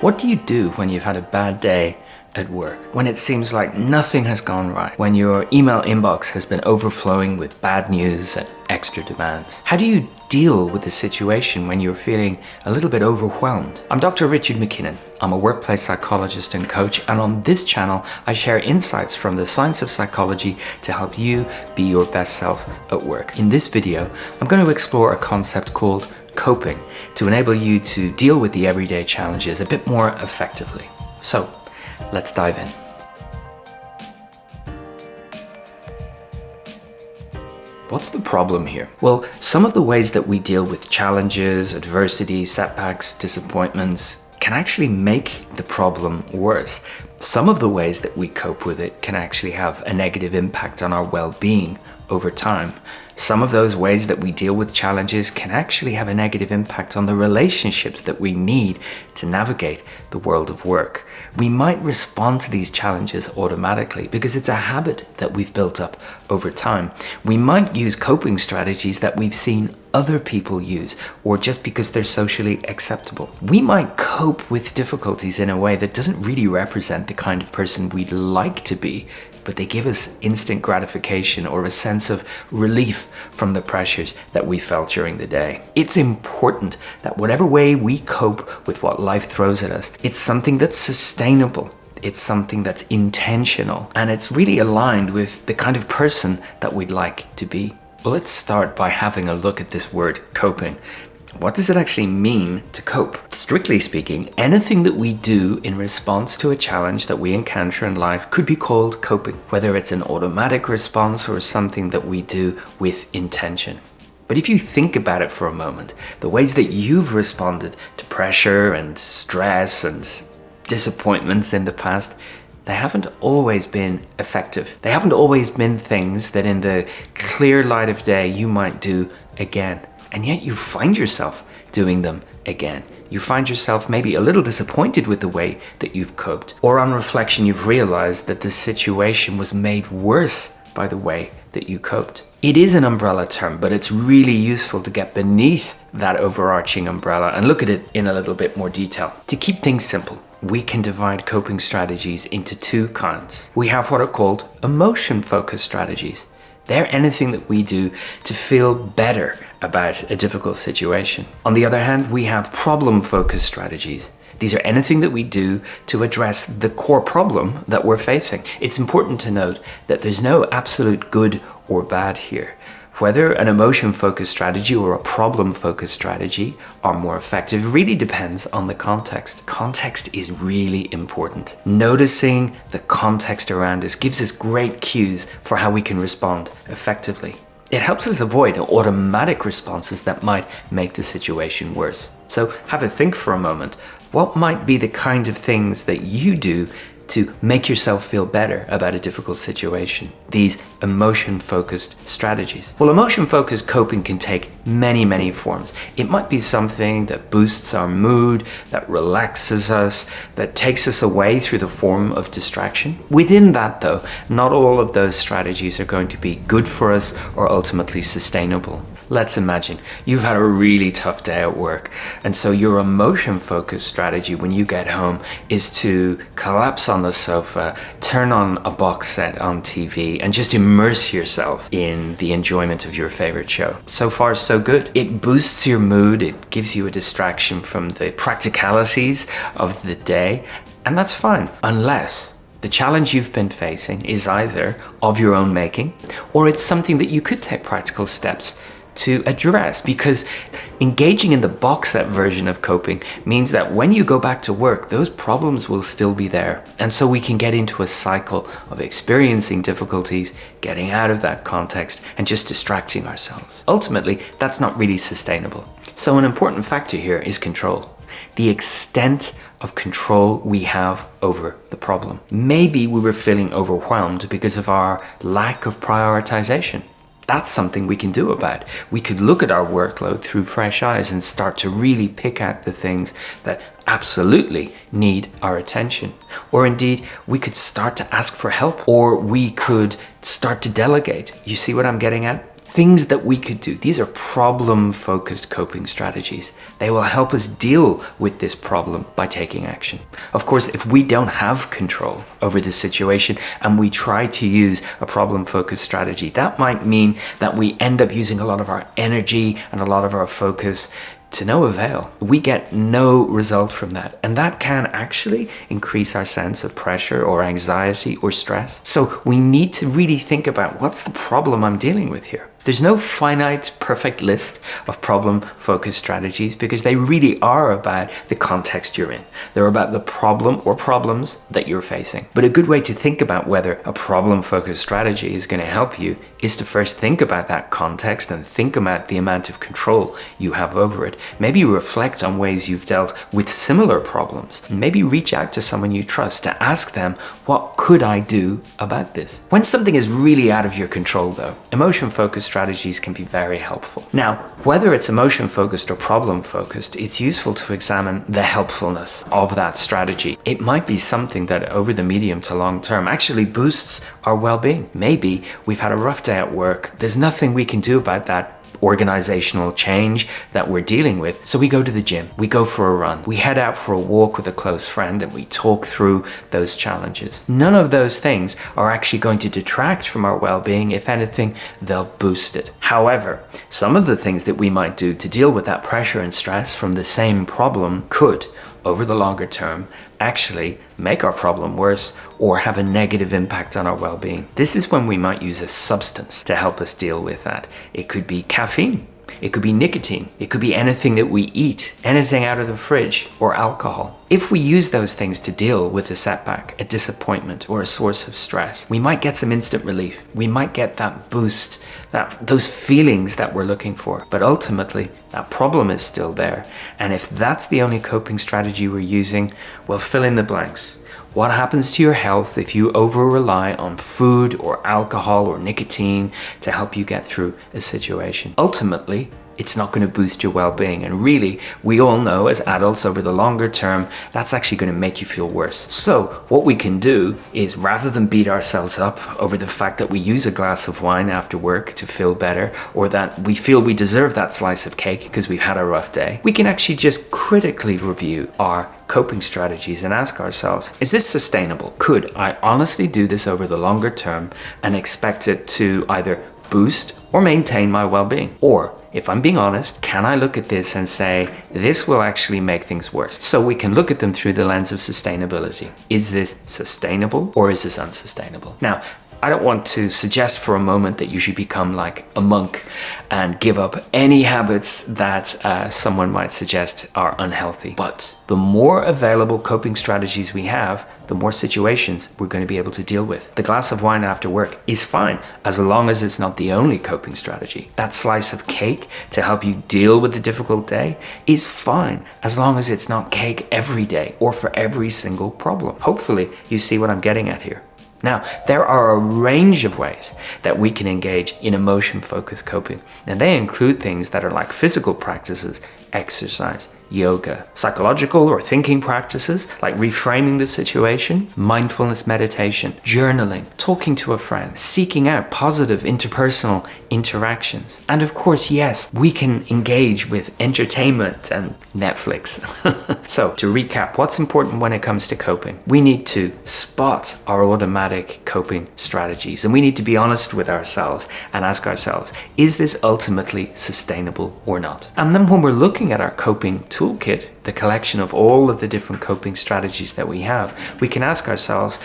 What do you do when you've had a bad day at work? When it seems like nothing has gone right? When your email inbox has been overflowing with bad news and extra demands? How do you deal with the situation when you're feeling a little bit overwhelmed? I'm Dr. Richard McKinnon. I'm a workplace psychologist and coach, and on this channel, I share insights from the science of psychology to help you be your best self at work. In this video, I'm going to explore a concept called coping to enable you to deal with the everyday challenges a bit more effectively. So, let's dive in. What's the problem here? Well, some of the ways that we deal with challenges, adversity, setbacks, disappointments can actually make the problem worse. Some of the ways that we cope with it can actually have a negative impact on our well-being over time. Some of those ways that we deal with challenges can actually have a negative impact on the relationships that we need to navigate the world of work. We might respond to these challenges automatically because it's a habit that we've built up over time. We might use coping strategies that we've seen other people use, or just because they're socially acceptable. We might cope with difficulties in a way that doesn't really represent the kind of person we'd like to be, but they give us instant gratification or a sense of relief from the pressures that we felt during the day. It's important that whatever way we cope with what life throws at us, it's something that's sustainable. It's something that's intentional, and it's really aligned with the kind of person that we'd like to be. Well, let's start by having a look at this word coping. What does it actually mean to cope? Strictly speaking, anything that we do in response to a challenge that we encounter in life could be called coping, whether it's an automatic response or something that we do with intention. But if you think about it for a moment, the ways that you've responded to pressure and stress and disappointments in the past, they haven't always been effective. They haven't always been things that in the clear light of day you might do again. And yet you find yourself doing them again. You find yourself maybe a little disappointed with the way that you've coped. Or on reflection, you've realized that the situation was made worse by the way that you coped. It is an umbrella term, but it's really useful to get beneath that overarching umbrella and look at it in a little bit more detail. To keep things simple, we can divide coping strategies into two kinds. We have what are called emotion-focused strategies. They're anything that we do to feel better about a difficult situation. On the other hand, we have problem-focused strategies. These are anything that we do to address the core problem that we're facing. It's important to note that there's no absolute good or bad here. Whether an emotion-focused strategy or a problem-focused strategy are more effective really depends on the context. Context is really important. Noticing the context around us gives us great cues for how we can respond effectively. It helps us avoid automatic responses that might make the situation worse. So have a think for a moment. What might be the kind of things that you do to make yourself feel better about a difficult situation? These emotion-focused strategies. Well, emotion-focused coping can take many forms. It might be something that boosts our mood, that relaxes us, that takes us away through the form of distraction. Within that, though, not all of those strategies are going to be good for us or ultimately sustainable. Let's imagine you've had a really tough day at work, and so your emotion-focused strategy when you get home is to collapse on the sofa, turn on a box set on TV, and just immerse yourself in the enjoyment of your favorite show. So far, so good. It boosts your mood, it gives you a distraction from the practicalities of the day, and that's fine, unless the challenge you've been facing is either of your own making, or it's something that you could take practical steps to address, because engaging in the box set version of coping means that when you go back to work, those problems will still be there. And so we can get into a cycle of experiencing difficulties, getting out of that context, and just distracting ourselves. Ultimately, that's not really sustainable. So an important factor here is control. The extent of control we have over the problem. Maybe we were feeling overwhelmed because of our lack of prioritization. That's something we can do about. We could look at our workload through fresh eyes and start to really pick out the things that absolutely need our attention. Or indeed, we could start to ask for help, or we could start to delegate. You see what I'm getting at? things that we could do. These are problem-focused coping strategies. They will help us deal with this problem by taking action. Of course, if we don't have control over the situation and we try to use a problem-focused strategy, that might mean that we end up using a lot of our energy and a lot of our focus to no avail. We get no result from that, and that can actually increase our sense of pressure or anxiety or stress. So we need to really think about, what's the problem I'm dealing with here? There's no finite, perfect list of problem-focused strategies because they really are about the context you're in. They're about the problem or problems that you're facing. But a good way to think about whether a problem-focused strategy is going to help you is to first think about that context and think about the amount of control you have over it. Maybe reflect on ways you've dealt with similar problems. Maybe reach out to someone you trust to ask them, what could I do about this? When something is really out of your control though, emotion-focused strategies can be very helpful. Now, whether it's emotion-focused or problem-focused, it's useful to examine the helpfulness of that strategy. It might be something that over the medium to long term actually boosts our well-being. Maybe we've had a rough day at work. There's nothing we can do about that organizational change that we're dealing with. So we go to the gym, we go for a run, we head out for a walk with a close friend, and we talk through those challenges. None of those things are actually going to detract from our well-being. If anything, they'll boost it. However, some of the things that we might do to deal with that pressure and stress from the same problem could, over the longer term, actually make our problem worse or have a negative impact on our well-being. This is when we might use a substance to help us deal with that. It could be caffeine. It could be nicotine. It could be anything that we eat, anything out of the fridge, or alcohol. If we use those things to deal with a setback, a disappointment, or a source of stress, we might get some instant relief. We might get that boost, those feelings that we're looking for. But ultimately, that problem is still there. And if that's the only coping strategy we're using, well, fill in the blanks. What happens to your health if you over-rely on food or alcohol or nicotine to help you get through a situation? Ultimately, it's not going to boost your well-being. And really, we all know as adults over the longer term, that's actually going to make you feel worse. So what we can do is, rather than beat ourselves up over the fact that we use a glass of wine after work to feel better, or that we feel we deserve that slice of cake because we've had a rough day, we can actually just critically review our coping strategies and ask ourselves, is this sustainable? Could I honestly do this over the longer term and expect it to either boost or maintain my well-being? Or, if I'm being honest, can I look at this and say, this will actually make things worse? So we can look at them through the lens of sustainability. Is this sustainable or is this unsustainable? Now, I don't want to suggest for a moment that you should become like a monk and give up any habits that someone might suggest are unhealthy. But the more available coping strategies we have, the more situations we're going to be able to deal with. The glass of wine after work is fine, as long as it's not the only coping strategy. That slice of cake to help you deal with the difficult day is fine, as long as it's not cake every day or for every single problem. Hopefully, you see what I'm getting at here. Now, there are a range of ways that we can engage in emotion-focused coping, and they include things that are like physical practices, exercise, yoga, psychological or thinking practices like reframing the situation, mindfulness meditation, journaling, talking to a friend, seeking out positive interpersonal interactions. And of course, yes, we can engage with entertainment and Netflix. So to recap, what's important when it comes to coping? We need to spot our automatic coping strategies, and we need to be honest with ourselves and ask ourselves, is this ultimately sustainable or not? And then when we're looking at our coping toolkit, the collection of all of the different coping strategies that we have, we can ask ourselves,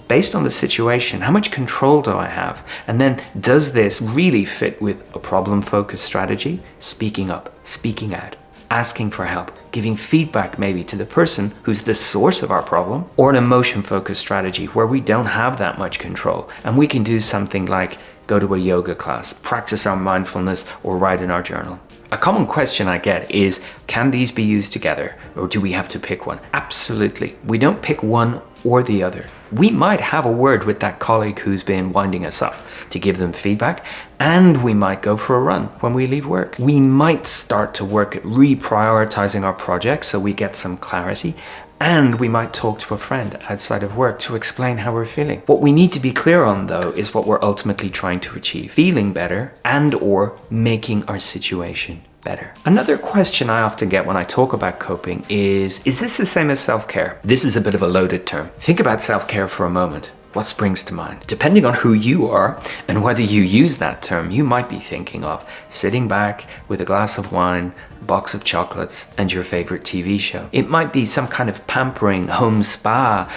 based on the situation, how much control do I have? And then, does this really fit with a problem-focused strategy? Speaking up, speaking out, asking for help, giving feedback maybe to the person who's the source of our problem, or an emotion-focused strategy where we don't have that much control and we can do something like go to a yoga class, practice our mindfulness, or write in our journal. A common question I get is, can these be used together, or do we have to pick one? Absolutely. We don't pick one or the other. We might have a word with that colleague who's been winding us up to give them feedback, and we might go for a run when we leave work. We might start to work at reprioritizing our projects so we get some clarity, And we might talk to a friend outside of work to explain how we're feeling. What we need to be clear on, though, is what we're ultimately trying to achieve. Feeling better and/or making our situation better. Another question I often get when I talk about coping is this the same as self-care? This is a bit of a loaded term. Think about self-care for a moment. What springs to mind? Depending on who you are and whether you use that term, you might be thinking of sitting back with a glass of wine, a box of chocolates, and your favorite TV show. It might be some kind of pampering home spa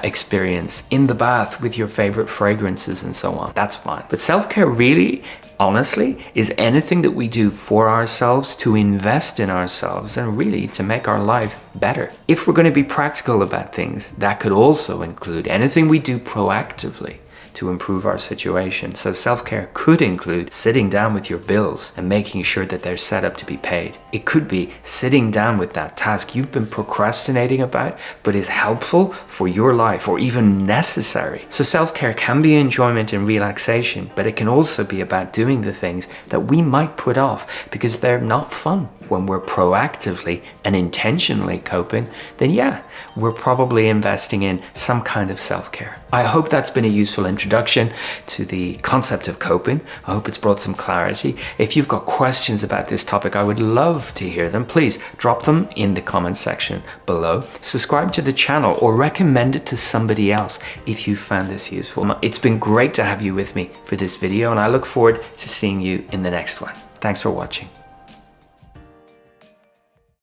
experience in the bath with your favorite fragrances and so on. That's fine. But self-care really, honestly, is anything that we do for ourselves, to invest in ourselves, and really to make our life better. If we're going to be practical about things, that could also include anything we do proactively to improve our situation. So self-care could include sitting down with your bills and making sure that they're set up to be paid. It could be sitting down with that task you've been procrastinating about, but is helpful for your life or even necessary. So self-care can be enjoyment and relaxation, but it can also be about doing the things that we might put off because they're not fun. When we're proactively and intentionally coping, then yeah, we're probably investing in some kind of self-care. I hope that's been a useful introduction to the concept of coping. I hope it's brought some clarity. If you've got questions about this topic, I would love to hear them. Please drop them in the comment section below. Subscribe to the channel or recommend it to somebody else if you found this useful. It's been great to have you with me for this video, and I look forward to seeing you in the next one. Thanks for watching.